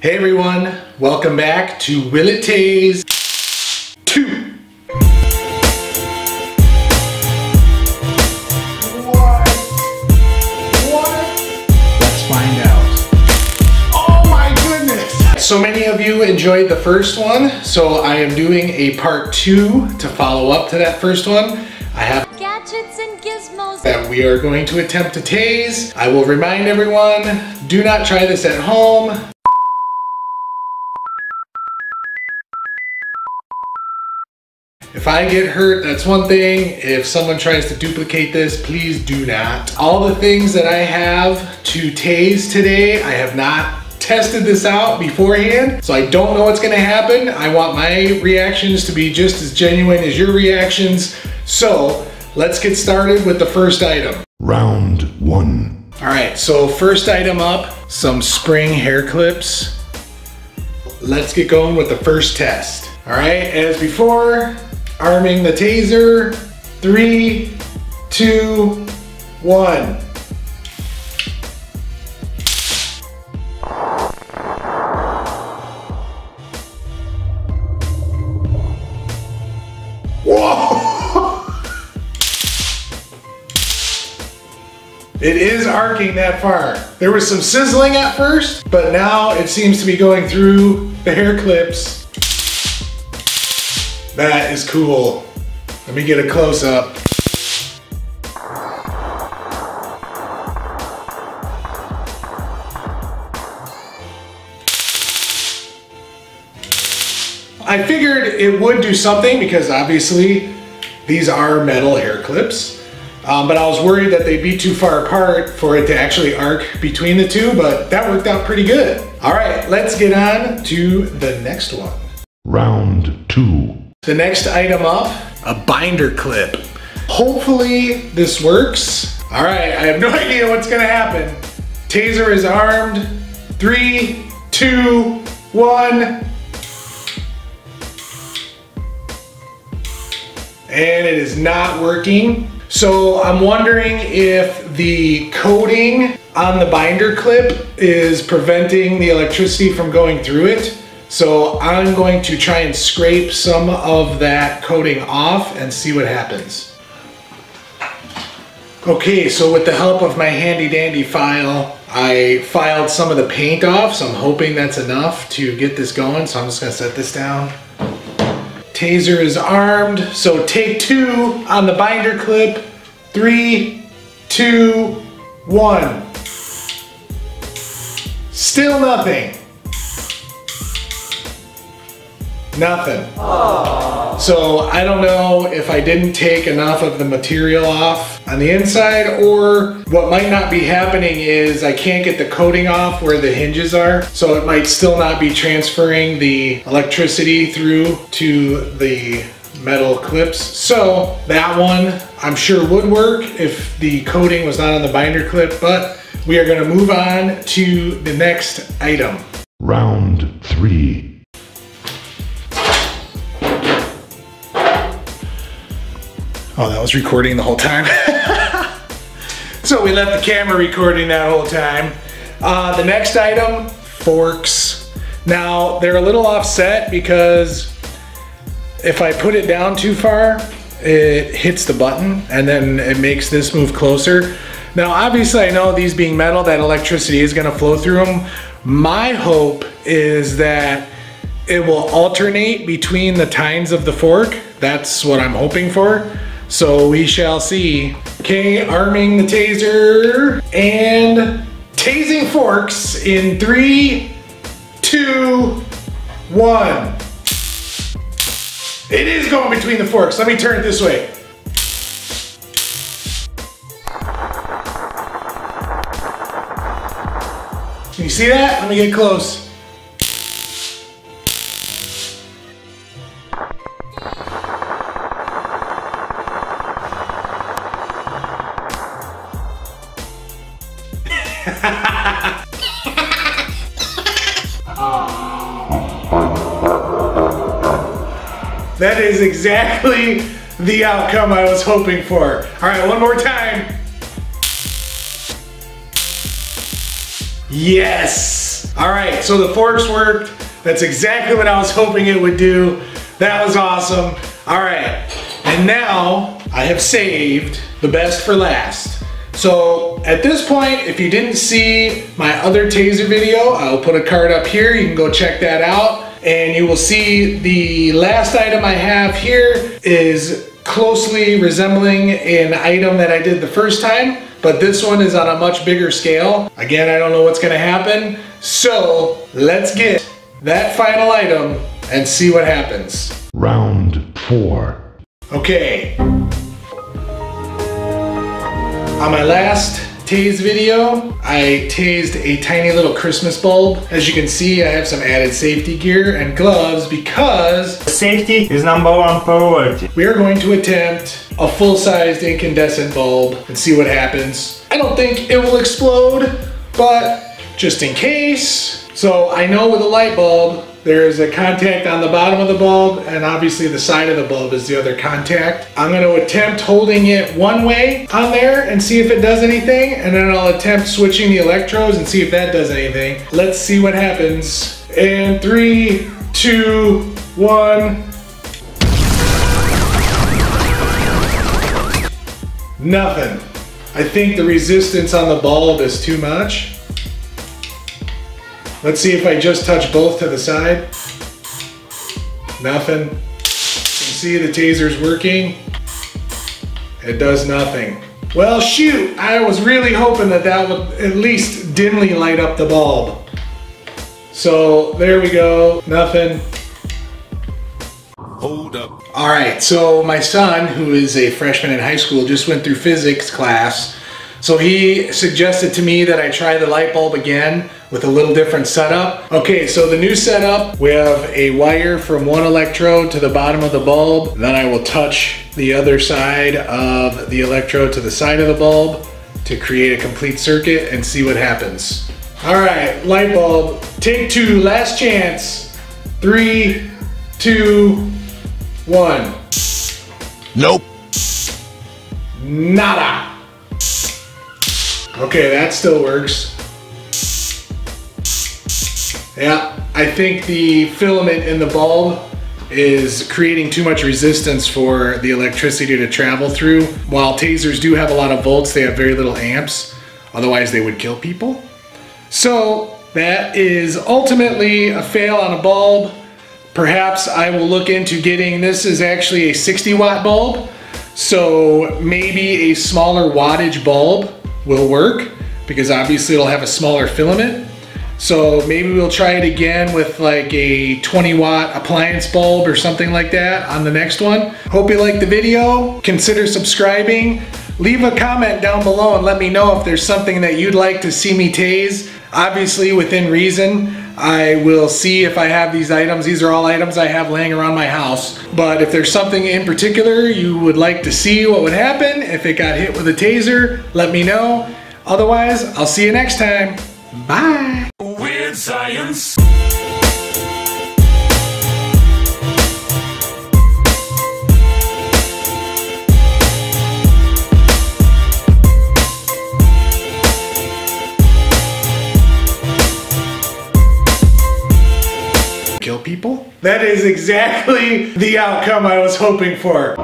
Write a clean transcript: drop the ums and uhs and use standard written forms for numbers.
Hey everyone, welcome back to Will It Tase 2. What? Let's find out. Oh my goodness! So many of you enjoyed the first one, so I am doing a part 2 to follow up to that first one. I have gadgets and gizmos that we are going to attempt to tase. I will remind everyone, do not try this at home. If I get hurt, that's one thing. If someone tries to duplicate this, please do not. All the things that I have to tase today, I have not tested this out beforehand, so I don't know what's gonna happen. I want my reactions to be just as genuine as your reactions. So let's get started with the first item. Round 1. All right, so first item up, some spring hair clips. Let's get going with the first test. All right, as before, arming the taser. 3, 2, 1. Whoa! It is arcing that far. There was some sizzling at first, but now it seems to be going through the hair clips. That is cool. Let me get a close-up. I figured it would do something because obviously these are metal hair clips. But I was worried that they'd be too far apart for it to actually arc between the two, but that worked out pretty good. All right, let's get on to the next one. Round 2. The next item up, a binder clip. Hopefully this works. All right, I have no idea what's gonna happen. Taser is armed. 3, 2, 1. And it is not working. So I'm wondering if the coating on the binder clip is preventing the electricity from going through it. So I'm going to try and scrape some of that coating off and see what happens. Okay, so with the help of my handy dandy file, I filed some of the paint off, so I'm hoping that's enough to get this going. So I'm just gonna set this down. Taser is armed, so take 2 on the binder clip. 3, 2, 1. Still nothing. Nothing. Aww. So I don't know if I didn't take enough of the material off on the inside, or what might not be happening is I can't get the coating off where the hinges are. So it might still not be transferring the electricity through to the metal clips. So that one I'm sure would work if the coating was not on the binder clip, but we are gonna move on to the next item. Round 3. Oh, that was recording the whole time. So we left the camera recording that whole time. The next item, forks. Now they're a little offset because if I put it down too far, it hits the button and then it makes this move closer. Now obviously I know these being metal, that electricity is gonna flow through them. My hope is that it will alternate between the tines of the fork. That's what I'm hoping for. So we shall see. Okay, arming the taser and tasing forks in 3, 2, 1. It is going between the forks. Let me turn it this way. Can you see that? Let me get close. That is exactly the outcome I was hoping for. All right, one more time. Yes! All right, so the forks worked. That's exactly what I was hoping it would do. That was awesome. All right, and now I have saved the best for last. So at this point, if you didn't see my other taser video, I'll put a card up here. You can go check that out. And you will see the last item I have here is closely resembling an item that I did the first time, but this one is on a much bigger scale. Again, I don't know what's gonna happen. So let's get that final item and see what happens. Round 4. Okay. On my last Taze video, I tased a tiny little Christmas bulb. As you can see, I have some added safety gear and gloves because safety is #1 priority. we are going to attempt a full-sized incandescent bulb and see what happens. I don't think it will explode, but just in case. So I know with a light bulb, there's a contact on the bottom of the bulb, and obviously the side of the bulb is the other contact. I'm going to attempt holding it one way on there and see if it does anything, and then I'll attempt switching the electrodes and see if that does anything. Let's see what happens. And 3, 2, 1. Nothing. I think the resistance on the bulb is too much. Let's see if I just touch both to the side. Nothing. You can see the taser's working. It does nothing. Well, shoot, I was really hoping that that would at least dimly light up the bulb. So there we go, nothing. Hold up. All right, so my son, who is a freshman in high school, just went through physics class. So he suggested to me that I try the light bulb again with a little different setup. Okay, so the new setup, we have a wire from one electrode to the bottom of the bulb. Then I will touch the other side of the electrode to the side of the bulb to create a complete circuit and see what happens. All right, light bulb, take 2, last chance. 3, 2, 1. Nope. Nada. Okay, that still works. Yeah, I think the filament in the bulb is creating too much resistance for the electricity to travel through. While tasers do have a lot of volts, they have very little amps. Otherwise, they would kill people. So that is ultimately a fail on a bulb. Perhaps I will look into getting, this is actually a 60 watt bulb. So maybe a smaller wattage bulb will work because obviously it'll have a smaller filament. So maybe we'll try it again with like a 20 watt appliance bulb or something like that on the next one. Hope you liked the video. Consider subscribing. Leave a comment down below and let me know if there's something that you'd like to see me tase. Obviously within reason. I will see if I have these items. These are all items I have laying around my house. But if there's something in particular you would like to see what would happen if it got hit with a taser, let me know. Otherwise, I'll see you next time. Bye. Weird science. Kill people? That is exactly the outcome I was hoping for.